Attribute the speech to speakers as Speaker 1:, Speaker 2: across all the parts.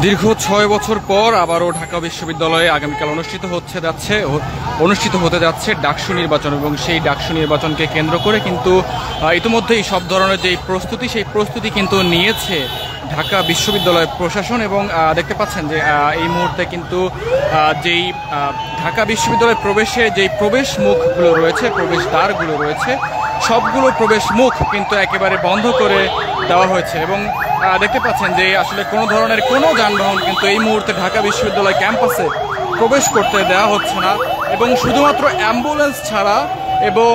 Speaker 1: দীর্ঘ ৬ বছর পর আবারও ঢাকা বিশ্ববিদ্যালয়ে আগামীকাল অনুষ্ঠিত হতে যাচ্ছে ডাকসু নির্বাচন এবং সেই ডাকসু নির্বাচনকে কেন্দ্র করে কিন্তু ইতিমধ্যেই সব ধরনের যে প্রস্তুতি সেই প্রস্তুতি কিন্তু নিয়েছে ঢাকা বিশ্ববিদ্যালয় প্রশাসন। এবং দেখতে পাচ্ছেন যে এই মুহূর্তে কিন্তু যেই ঢাকা বিশ্ববিদ্যালয় প্রবেশে যেই প্রবেশ মুখগুলো রয়েছে, প্রবেশ দ্বারগুলো রয়েছে, সবগুলো প্রবেশ মুখ কিন্তু একেবারে বন্ধ করে দেওয়া হয়েছে। এবং দেখতে পাচ্ছেন যে আসলে কোনো ধরনের কোনো যানবাহন কিন্তু এই মুহূর্তে ঢাকা বিশ্ববিদ্যালয় ক্যাম্পাসে প্রবেশ করতে দেওয়া হচ্ছে না। এবং শুধুমাত্র অ্যাম্বুলেন্স ছাড়া এবং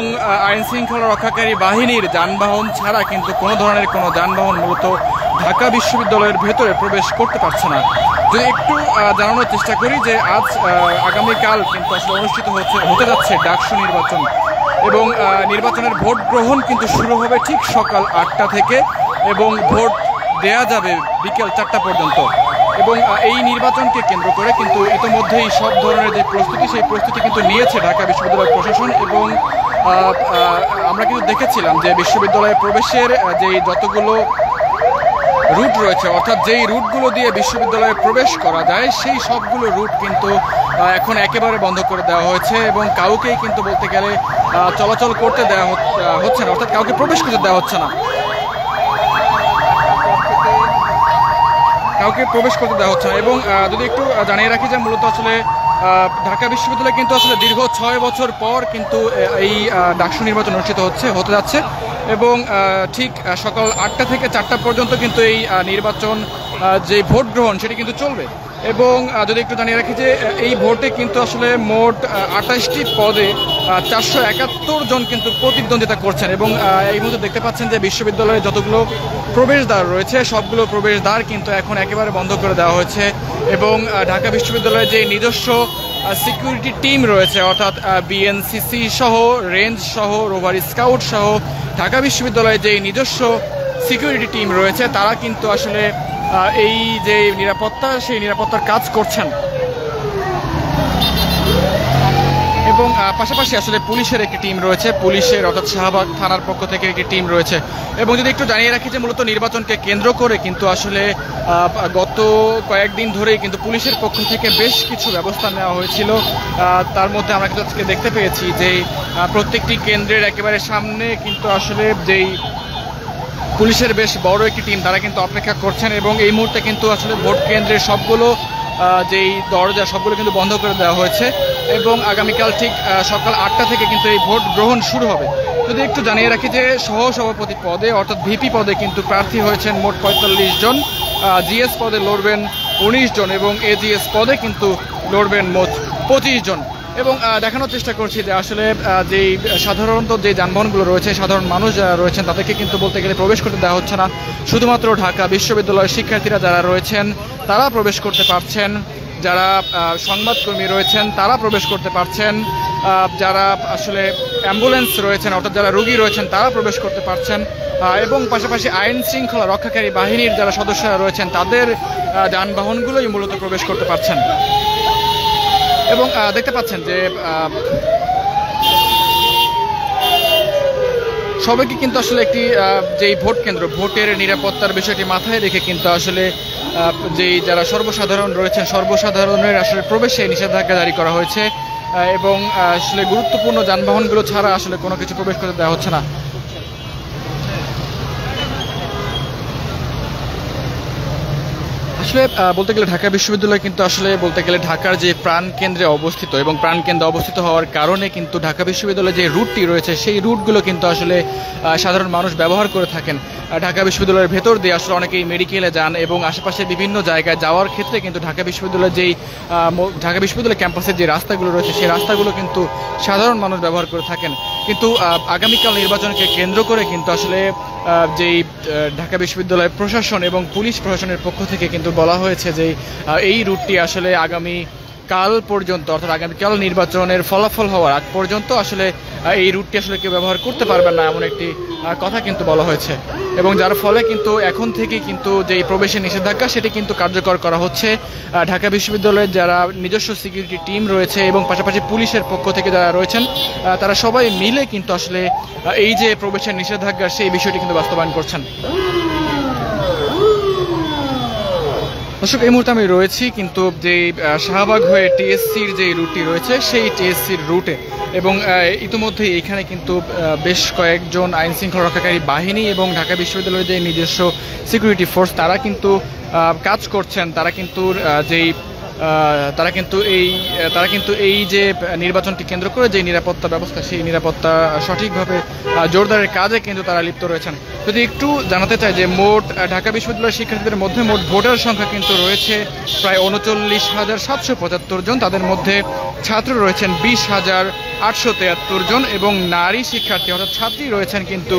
Speaker 1: আইন শৃঙ্খলা রক্ষাকারী বাহিনীর যানবাহন ছাড়া কিন্তু কোনো ধরনের কোনো যানবাহন মূলত ঢাকা বিশ্ববিদ্যালয়ের ভেতরে প্রবেশ করতে পারছে না। যদি একটু জানানোর চেষ্টা করি যে আগামীকাল কিন্তু আসলে অনুষ্ঠিত হতে যাচ্ছে ডাকসু নির্বাচন এবং নির্বাচনের ভোট গ্রহণ কিন্তু শুরু হবে ঠিক সকাল ৮টা থেকে এবং ভোট দেয়া যাবে বিকেল ৪টা পর্যন্ত। এবং এই নির্বাচনকে কেন্দ্র করে কিন্তু ইতিমধ্যেই সব ধরনের যে প্রস্তুতি সেই প্রস্তুতি কিন্তু নিয়েছে ঢাকা বিশ্ববিদ্যালয় প্রশাসন। এবং আমরা কিন্তু দেখেছিলাম যে বিশ্ববিদ্যালয়ে প্রবেশের যেই যতগুলো রুট রয়েছে, অর্থাৎ যেই রুটগুলো দিয়ে বিশ্ববিদ্যালয়ে প্রবেশ করা যায় সেই সবগুলো রুট কিন্তু এখন একেবারে বন্ধ করে দেওয়া হয়েছে এবং কাউকেই কিন্তু বলতে গেলে চলাচল করতে দেওয়া হচ্ছে না, অর্থাৎ কাউকে প্রবেশ করতে দেওয়া হচ্ছে না, কাউকে প্রবেশ করতে দেওয়া হচ্ছে না। এবং যদি একটু জানিয়ে রাখি যে মূলত আসলে ঢাকা বিশ্ববিদ্যালয় কিন্তু আসলে দীর্ঘ ৬ বছর পর কিন্তু এই ডাকসু নির্বাচন অনুষ্ঠিত হতে যাচ্ছে এবং ঠিক সকাল ৮টা থেকে ৪টা পর্যন্ত কিন্তু এই নির্বাচন যে ভোট গ্রহণ সেটি কিন্তু চলবে। এবং যদি একটু জানিয়ে রাখি যে এই ভোটে কিন্তু আসলে মোট ২৮টি পদে ৪৭১ জন কিন্তু প্রতিদ্বন্দ্বিতা করছেন। এবং এই মুহূর্তে দেখতে পাচ্ছেন যে বিশ্ববিদ্যালয়ে যতগুলো প্রবেশদ্বার রয়েছে সবগুলো প্রবেশদ্বার কিন্তু এখন একেবারে বন্ধ করে দেওয়া হয়েছে। এবং ঢাকা বিশ্ববিদ্যালয়ে যে নিজস্ব সিকিউরিটি টিম রয়েছে, অর্থাৎ বিএনসিসি সহ, রেঞ্জ সহ, রোভার স্কাউট সহ ঢাকা বিশ্ববিদ্যালয়ে যে নিজস্ব সিকিউরিটি টিম রয়েছে তারা কিন্তু আসলে এই যে নিরাপত্তা সেই নিরাপত্তার কাজ করছেন। এবং পাশাপাশি আসলে পুলিশের একটি টিম রয়েছে, পুলিশের অর্থাৎ শাহবাগ থানার পক্ষ থেকে একটি টিম রয়েছে। এবং যদি একটু জানিয়ে রাখি যে মূলত নির্বাচনকে কেন্দ্র করে কিন্তু আসলে গত কয়েকদিন ধরেই কিন্তু পুলিশের পক্ষ থেকে বেশ কিছু ব্যবস্থা নেওয়া হয়েছিল। তার মধ্যে আমরা কিন্তু আজকে দেখতে পেয়েছি যে প্রত্যেকটি কেন্দ্রের একেবারে সামনে কিন্তু আসলে যেই পুলিশের বেশ বড় একটি টিম তারা কিন্তু অপেক্ষা করছেন। এবং এই মুহূর্তে কিন্তু আসলে ভোট কেন্দ্রের সবগুলো যেই দরজা সবগুলো কিন্তু বন্ধ করে দেওয়া হয়েছে এবং আগামীকাল ঠিক সকাল ৮টা থেকে কিন্তু এই ভোট গ্রহণ শুরু হবে। যদি একটু জানিয়ে রাখি যে সহসভাপতি পদে অর্থাৎ ভিপি পদে কিন্তু প্রার্থী হয়েছেন মোট ৪৫ জন, জিএস পদে লড়বেন ১৯ জন এবং এজিএস পদে কিন্তু লড়বেন মোট ২৫ জন। এবং দেখানোর চেষ্টা করছি যে আসলে যেই সাধারণত যে যানবাহনগুলো রয়েছে, সাধারণ মানুষ যারা রয়েছেন তাদেরকে কিন্তু বলতে গেলে প্রবেশ করতে দেওয়া হচ্ছে না। শুধুমাত্র ঢাকা বিশ্ববিদ্যালয়ের শিক্ষার্থীরা যারা রয়েছেন তারা প্রবেশ করতে পারছেন, যারা সংবাদকর্মী রয়েছেন তারা প্রবেশ করতে পারছেন, যারা আসলে অ্যাম্বুলেন্স রয়েছেন অর্থাৎ যারা রোগী রয়েছেন তারা প্রবেশ করতে পারছেন এবং পাশাপাশি আইন শৃঙ্খলা রক্ষাকারী বাহিনীর যারা সদস্যরা রয়েছেন তাদের যানবাহনগুলোই মূলত প্রবেশ করতে পারছেন। এবং দেখতে পাচ্ছেন যে সবাইকে কিন্তু আসলে একটি যেই ভোট কেন্দ্র ভোটের নিরাপত্তার বিষয়টি মাথায় রেখে কিন্তু আসলে যেই যারা সর্বসাধারণ রয়েছেন সর্বসাধারণের আসলে প্রবেশে নিষেধাজ্ঞা জারি করা হয়েছে এবং আসলে গুরুত্বপূর্ণ যানবাহনগুলো ছাড়া আসলে কোনো কিছু প্রবেশ করতে দেওয়া হচ্ছে না। আসলে বলতে গেলে ঢাকা বিশ্ববিদ্যালয় কিন্তু আসলে বলতে গেলে ঢাকার যে প্রাণ কেন্দ্রে অবস্থিত এবং প্রাণ কেন্দ্রে অবস্থিত হওয়ার কারণে কিন্তু ঢাকা বিশ্ববিদ্যালয়ের যে রুটটি রয়েছে সেই রুটগুলো কিন্তু আসলে সাধারণ মানুষ ব্যবহার করে থাকেন। ঢাকা বিশ্ববিদ্যালয়ের ভেতর দিয়ে আসলে অনেকেই মেডিকেলে যান এবং আশেপাশে বিভিন্ন জায়গায় যাওয়ার ক্ষেত্রে কিন্তু ঢাকা বিশ্ববিদ্যালয় ক্যাম্পাসের যে রাস্তাগুলো রয়েছে সেই রাস্তাগুলো কিন্তু সাধারণ মানুষ ব্যবহার করে থাকেন। কিন্তু আগামীকাল নির্বাচনকে কেন্দ্র করে কিন্তু আসলে যেই ঢাকা বিশ্ববিদ্যালয় প্রশাসন এবং পুলিশ প্রশাসনের পক্ষ থেকে কিন্তু বলা হয়েছে যে এই রুটটি আসলে আগামীকাল পর্যন্ত অর্থাৎ আগামীকাল নির্বাচনের ফলাফল হওয়ার আগ পর্যন্ত আসলে এই রুটটি আসলে কেউ ব্যবহার করতে পারবেন না এমন একটি কথা কিন্তু বলা হয়েছে। এবং যার ফলে কিন্তু এখন থেকে কিন্তু যেই প্রবেশের নিষেধাজ্ঞা সেটি কিন্তু কার্যকর করা হচ্ছে। ঢাকা বিশ্ববিদ্যালয়ের যারা নিজস্ব সিকিউরিটি টিম রয়েছে এবং পাশাপাশি পুলিশের পক্ষ থেকে যারা রয়েছেন তারা সবাই মিলে কিন্তু আসলে এই যে প্রবেশের নিষেধাজ্ঞা সেই বিষয়টি কিন্তু বাস্তবায়ন করছেন। দর্শক, এই মুহূর্তে আমি রয়েছি কিন্তু যে শাহবাগ হয়ে টিএসসির যে রুটটি রয়েছে সেই টিএসসির রুটে, এবং ইতিমধ্যে এখানে কিন্তু বেশ কয়েকজন আইন শৃঙ্খলা রক্ষাকারী বাহিনী এবং ঢাকা বিশ্ববিদ্যালয়ের যে নিজস্ব সিকিউরিটি ফোর্স তারা কিন্তু কাজ করছেন। তারা কিন্তু এই যে নির্বাচনটি কেন্দ্র করে যে নিরাপত্তা ব্যবস্থা, সেই নিরাপত্তা সঠিকভাবে জোরদারের কাজে কিন্তু তারা লিপ্ত রয়েছেন। যদি একটু জানাতে চাই যে মোট ঢাকা বিশ্ববিদ্যালয়ের শিক্ষার্থীদের মধ্যে মোট ভোটার সংখ্যা কিন্তু রয়েছে প্রায় ৩৯,৭৭৫ জন। তাদের মধ্যে ছাত্র রয়েছেন ২০,৮৭৩ জন এবং নারী শিক্ষার্থী অর্থাৎ ছাত্রী রয়েছেন কিন্তু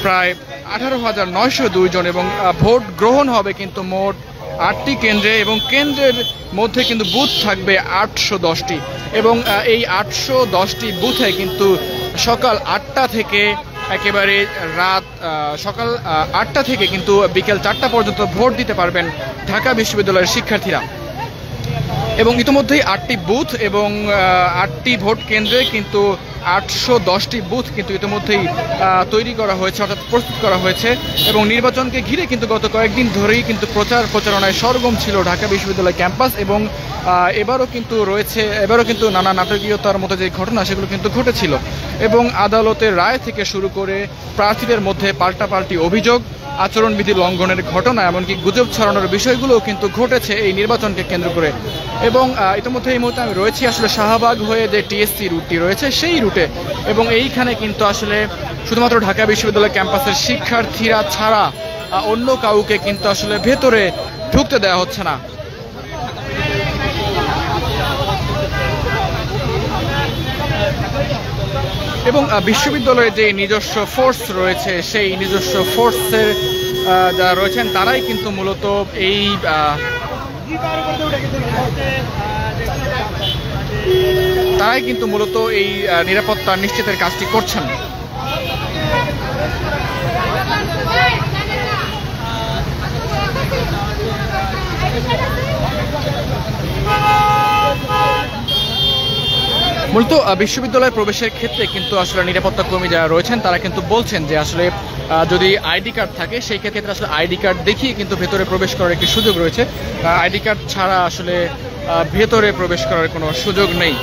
Speaker 1: প্রায় ১৮,৯০২ জন। এবং ভোট গ্রহণ হবে কিন্তু মোট ৮টি কেন্দ্রে, এবং কেন্দ্রের মধ্যে কিন্তু বুথ থাকবে ৮১০টি, এবং এই ৮১০টি বুথে কিন্তু সকাল ৮টা থেকে একেবারে সকাল ৮টা থেকে কিন্তু বিকেল ৪টা পর্যন্ত ভোট দিতে পারবেন ঢাকা বিশ্ববিদ্যালয়ের শিক্ষার্থীরা। এবং ইতিমধ্যেই ৮টি বুথ এবং ৮টি ভোট কেন্দ্রে কিন্তু ৮১০টি বুথ কিন্তু ইতিমধ্যেই তৈরি করা হয়েছে, অর্থাৎ প্রস্তুত করা হয়েছে। এবং নির্বাচনকে ঘিরে কিন্তু গত কয়েকদিন ধরেই কিন্তু প্রচারণায় সরগম ছিল ঢাকা বিশ্ববিদ্যালয় ক্যাম্পাস, এবং এবারও কিন্তু নানা নাটকীয়তার মতো যে ঘটনা সেগুলো কিন্তু ঘটেছিল। এবং আদালতের রায় থেকে শুরু করে প্রার্থীদের মধ্যে পাল্টাপাল্টি অভিযোগ, আচরণবিধি লঙ্ঘনের ঘটনা, এমনকি গুজব ছড়ানোর বিষয়গুলোও কিন্তু ঘটেছে এই নির্বাচনকে কেন্দ্র করে। এবং ইতিমধ্যে এই মুহূর্তে আমি রয়েছি আসলে শাহবাগ হয়ে যে টিএসসি রুটটি রয়েছে সেই রুটে, এবং এইখানে কিন্তু আসলে শুধুমাত্র ঢাকা বিশ্ববিদ্যালয় ক্যাম্পাসের শিক্ষার্থীরা ছাড়া অন্য কাউকে কিন্তু আসলে ভেতরে ঢুকতে দেওয়া হচ্ছে না। এবং বিশ্ববিদ্যালয়ে যে নিজস্ব ফোর্স রয়েছে সেই নিজস্ব ফোর্সের যারা রয়েছেন তারাই কিন্তু মূলত এই নিরাপত্তা নিশ্চিতের কাজটি করছেন। মূলত বিশ্ববিদ্যালয়ে প্রবেশের ক্ষেত্রে কিন্তু আসলে নিরাপত্তা কর্মী যারা রয়েছেন তারা কিন্তু বলছেন যে আসলে যদি আইডি কার্ড থাকে সেই ক্ষেত্রে আসলে আইডি কার্ড দেখিয়ে কিন্তু ভেতরে প্রবেশ করার একটি সুযোগ রয়েছে। আইডি কার্ড ছাড়া আসলে ভেতরে প্রবেশ করার কোনো সুযোগ নেই।